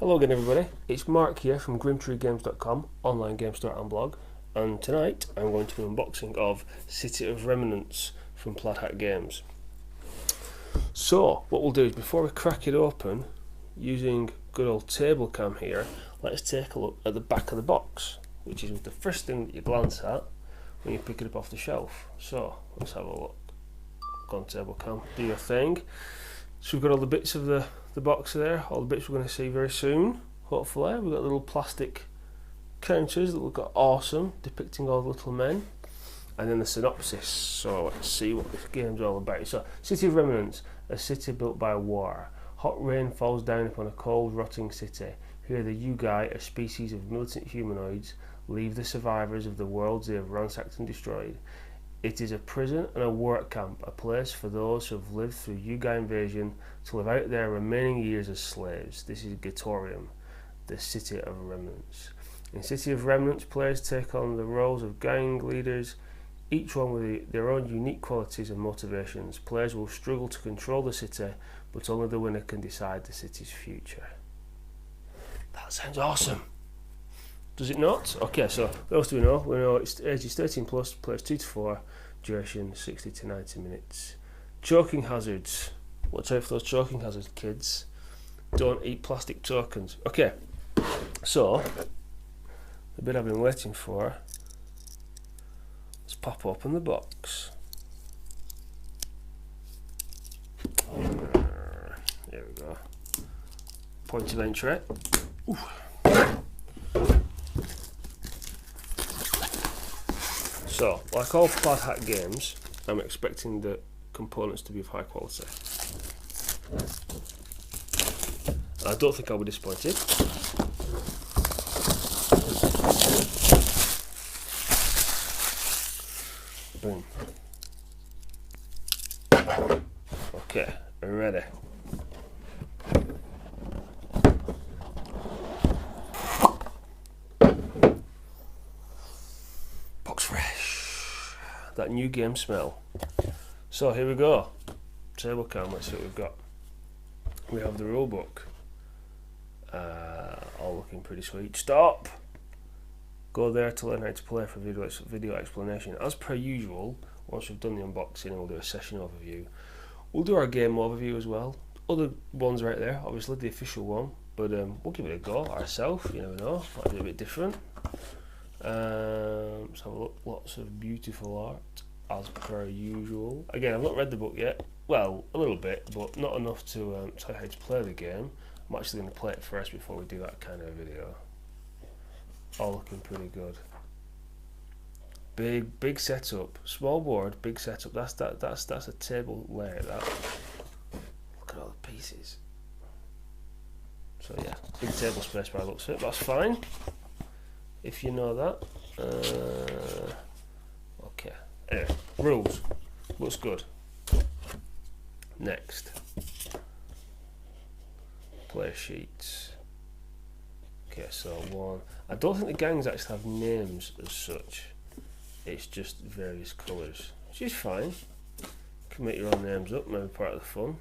Hello again everybody, it's Mark here from grimtreegames.com, online game store and blog, and tonight I'm going to do an unboxing of City of Remnants from Plaid Hat Games. So what we'll do is, before we crack it open, using good old table cam here, let's take a look at the back of the box, which is the first thing that you glance at when you pick it up off the shelf. So let's have a look. Go on table cam, do your thing. So we've got all the bits of the box there, all the bits we're going to see very soon, hopefully. We've got little plastic counters that look awesome, depicting all the little men. And then the synopsis, so let's see what this game's all about. So, City of Remnants, a city built by war. Hot rain falls down upon a cold, rotting city. Here the Yugai, a species of militant humanoids, leave the survivors of the worlds they have ransacked and destroyed. It is a prison and a work camp, a place for those who have lived through Yugai invasion to live out their remaining years as slaves. This is Gatorium, the City of Remnants. In City of Remnants, players take on the roles of gang leaders, each one with their own unique qualities and motivations. Players will struggle to control the city, but only the winner can decide the city's future. That sounds awesome. Does it not? Okay, so what else do we know? We know it's ages 13 plus, players 2 to 4, duration 60 to 90 minutes. Choking hazards. Watch out for those choking hazards, kids. Don't eat plastic tokens. Okay, so the bit I've been waiting for. Let's pop open the box. There we go. Point of entry. Ooh. So, like all Plaid Hat games, I'm expecting the components to be of high quality. I don't think I'll be disappointed. Boom. Okay, I'm ready. Box fresh. That new game smell. So here we go. Table cam, let's see what we've got. We have the rule book. All looking pretty sweet. Stop! Go there to learn how to play for video explanation. As per usual, once we've done the unboxing, we'll do a session overview. We'll do our game overview as well. Other ones right there, obviously the official one, but we'll give it a go ourselves. You never know, might be a bit different. Let's have a look. Lots of beautiful art, as per usual. Again, I've not read the book yet. Well, a little bit, but not enough to tell you how to play the game. I'm actually going to play it first before we do that kind of video. All looking pretty good. Big setup. Small board, big setup. That's a table layer. That. Look at all the pieces. So yeah, big table space by the looks of it. That's fine. If you know that. Okay. Anyway, rules. Looks good. Next. Player sheets. Okay, so one. I don't think the gangs actually have names as such. It's just various colours, which is fine. You can make your own names up, maybe part of the fun.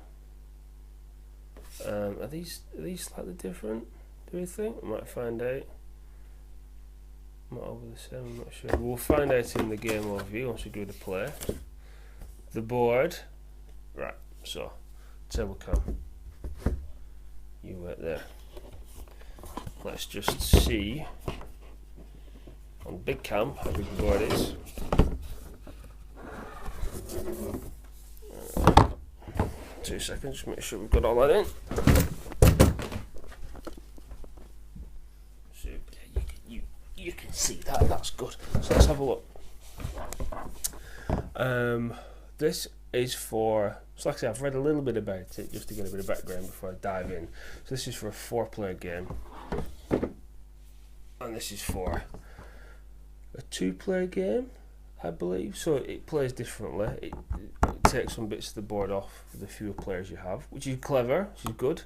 Are these slightly different? Do we think? I might find out. Not over the same, I'm not sure. We'll find out in the game overview once we do the play. The board. Right, so table cam. You wait there. Let's just see on big cam how big the board is. 2 seconds, just make sure we've got all that in. So you can see that, that's good. So let's have a look. This is for, so like I say, I've read a little bit about it just to get a bit of background before I dive in. So this is for a 4-player game. And this is for a 2-player game, I believe. So it plays differently. It takes some bits of the board off for the fewer players you have, which is clever, which is good.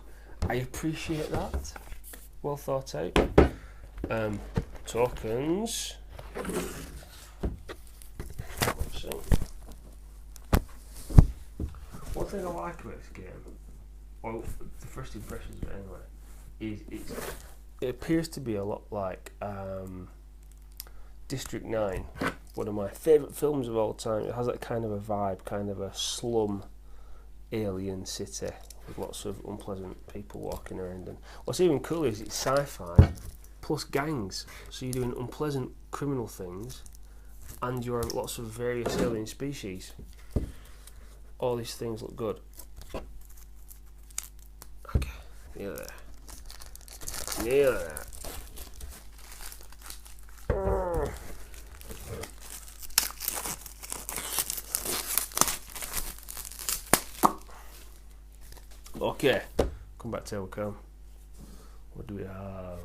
I appreciate that. Well thought out. Tokens. So, one thing I like about this game, well, the first impressions of it anyway, it appears to be a lot like District 9, one of my favourite films of all time. It has that kind of a vibe, kind of a slum alien city with lots of unpleasant people walking around. And what's even cooler is it's sci-fi plus gangs, so you're doing unpleasant criminal things and you're lots of various alien species. All these things look good. Okay, nearly there. Nearly there. Okay, come back to Tablecam. What do we have?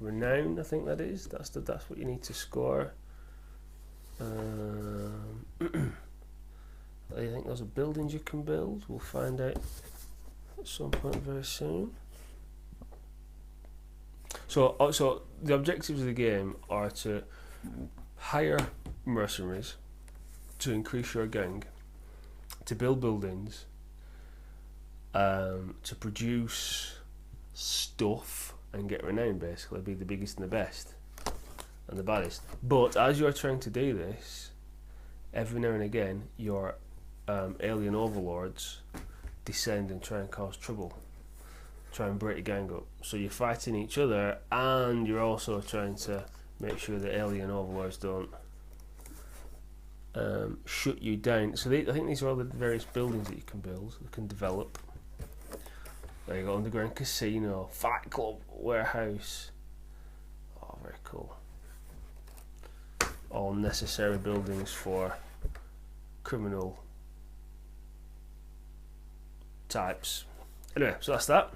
Renown, I think that is. That's what you need to score. I think those are buildings you can build. We'll find out at some point very soon. So the objectives of the game are to hire mercenaries, to increase your gang, to build buildings, to produce stuff and get renown, basically, be the biggest and the best and the baddest. But as you're trying to do this, every now and again your alien overlords descend and try and cause trouble, try and break your gang up. So you're fighting each other and you're also trying to make sure the alien overlords don't shut you down. So I think these are all the various buildings that you can build, you can develop. There you go, underground casino, fight club, warehouse. Oh, very cool. All necessary buildings for criminal types. Anyway, so that's that.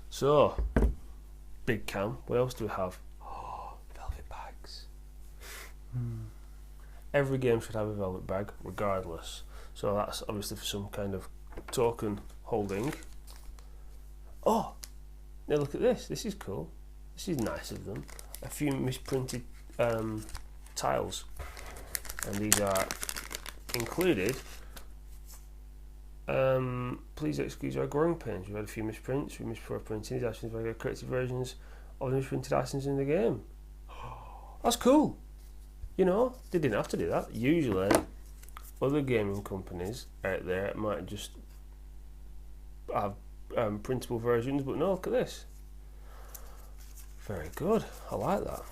So, big cam. What else do we have? Oh, velvet bags. Every game should have a velvet bag, regardless. So that's obviously for some kind of token holding. Oh, now look at this. This is cool. This is nice of them. A few misprinted tiles, and these are included. Please excuse our growing pains. We've had a few misprints. We missed before printing. These items are corrected versions of the misprinted items in the game. That's cool. You know, they didn't have to do that. Usually, other gaming companies out there might just have printable versions, but no, look at this. Very good. I like that.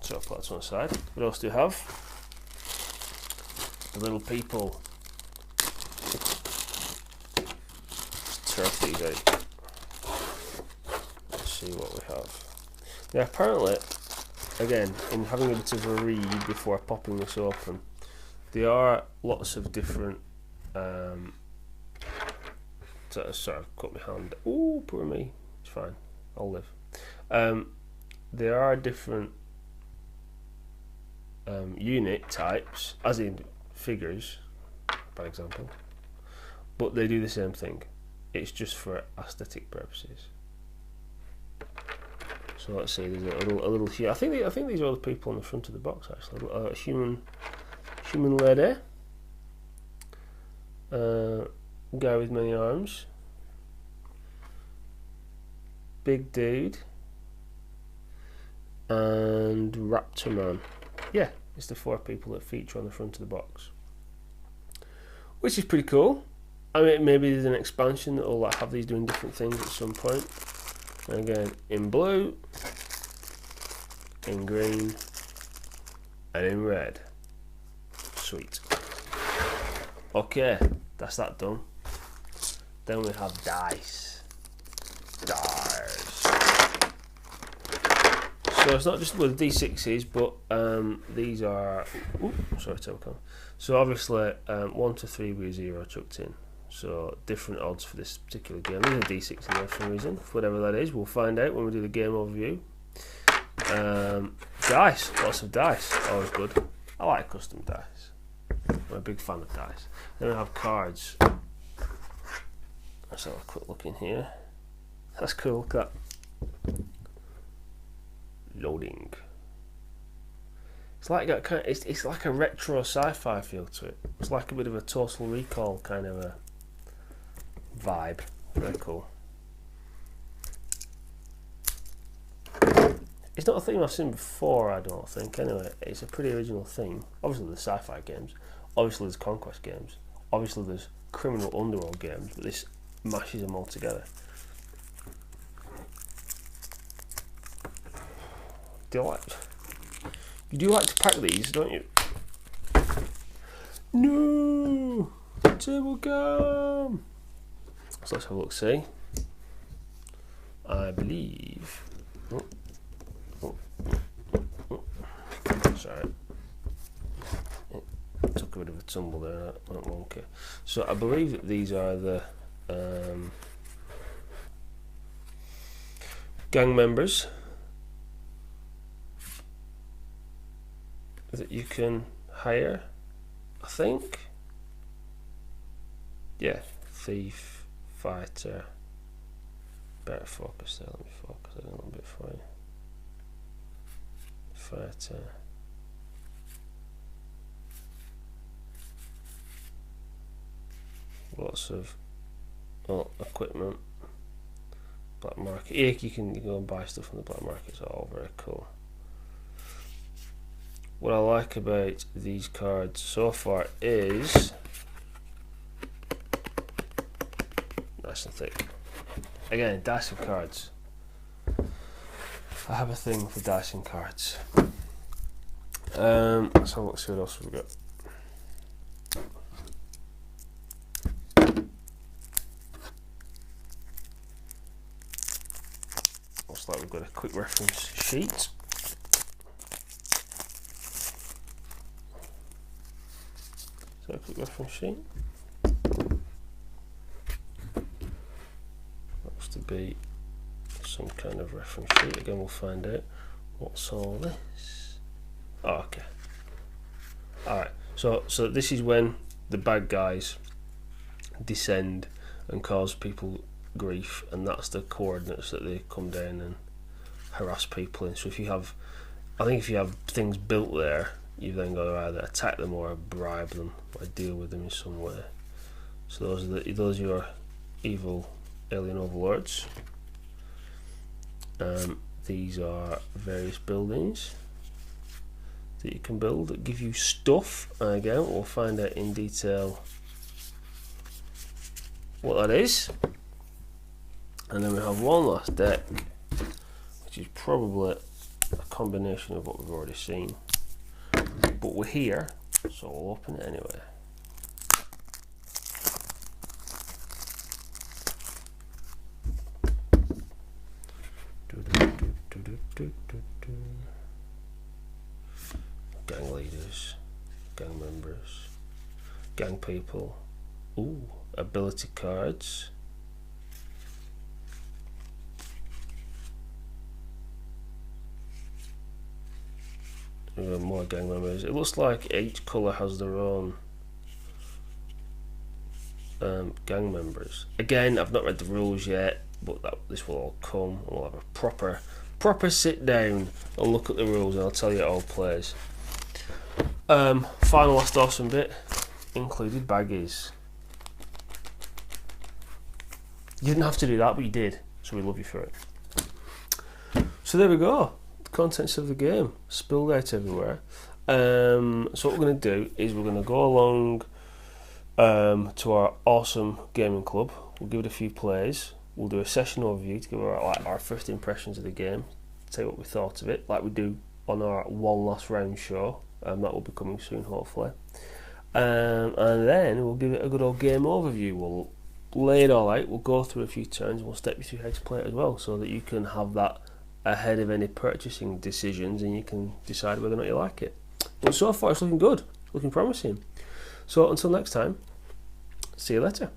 So I'll put that to one side. What else do you have? The little people. Let's turf these out. Let's see what we have. Now apparently, again, in having a bit of a read before popping this open, there are lots of different sorry, I've cut my hand. Oh, poor me. It's fine. I'll live. There are different unit types, as in figures, by example, but they do the same thing. It's just for aesthetic purposes. So let's see. There's a little here. I think these are all the people on the front of the box. Actually, a human lady. Guy with many arms, big dude, and Raptor Man. Yeah, it's the 4 people that feature on the front of the box, which is pretty cool. I mean, maybe there's an expansion that will have these doing different things at some point. And again, in blue, in green, and in red. Sweet. Okay, that's that done. Then we have dice. So it's not just with D6s, but these are. Sorry, Telecom. So obviously, 1 to 3 with 0 chucked in. So different odds for this particular game. There's a D6 in there for some reason. Whatever that is, we'll find out when we do the game overview. Dice, lots of dice, always good. I like custom dice. I'm a big fan of dice. Then we have cards. Let's have a quick look in here. That's cool. Look at that. Loading. It's like that kind of, it's like a retro sci-fi feel to it. It's like a bit of a Total Recall kind of a vibe. Very cool. It's not a theme I've seen before, I don't think. Anyway, it's a pretty original theme. Obviously there's sci-fi games, obviously there's conquest games, obviously there's criminal underworld games, but this mashes them all together. You do like to pack these, don't you? No! Table gum! So let's have a look, see. I believe... Sorry. It took a bit of a tumble there, that went wonky. So I believe that these are the gang members that you can hire, I think. Yeah, thief, fighter. Better focus there, let me focus it a little bit for you. Fighter. Lots of equipment. Black market. Yeah, you can go and buy stuff on the black market, it's all very cool. What I like about these cards so far is nice and thick. Again, dice and cards. I have a thing for dice and cards. Let's have a look, see what else we've got. Looks like we've got a quick reference sheet. So a quick reference sheet. Looks to be some kind of reference sheet. Again, we'll find out what's all this. Oh, okay. Alright, so this is when the bad guys descend and cause people grief, and that's the coordinates that they come down and harass people in. So if you have, I think if you have things built there, you've then got to either attack them or bribe them or deal with them in some way. So those are your evil alien overlords. These are various buildings that you can build that give you stuff, and again we'll find out in detail what that is. And then we have one last deck, which is probably a combination of what we've already seen, but we're here, so we'll open it anyway. Gang leaders, gang members, gang people. Ooh, ability cards. More gang members. It looks like each colour has their own gang members. Again, I've not read the rules yet, but this will all come. We'll have a proper sit down and look at the rules, and I'll tell you how it all plays. Final last awesome bit included baggies. You didn't have to do that, but you did, so we love you for it. So there we go. Contents of the game spilled out everywhere. So what we're going to do is we're going to go along to our awesome gaming club. We'll give it a few plays. We'll do a session overview to give our first impressions of the game, tell you what we thought of it, like we do on our one last round show. That will be coming soon, hopefully. And then we'll give it a good old game overview. We'll lay it all out. We'll go through a few turns. And we'll step you through how to play it as well, so that you can have that ahead of any purchasing decisions, and you can decide whether or not you like it. But so far it's looking good, looking promising. So until next time, see you later.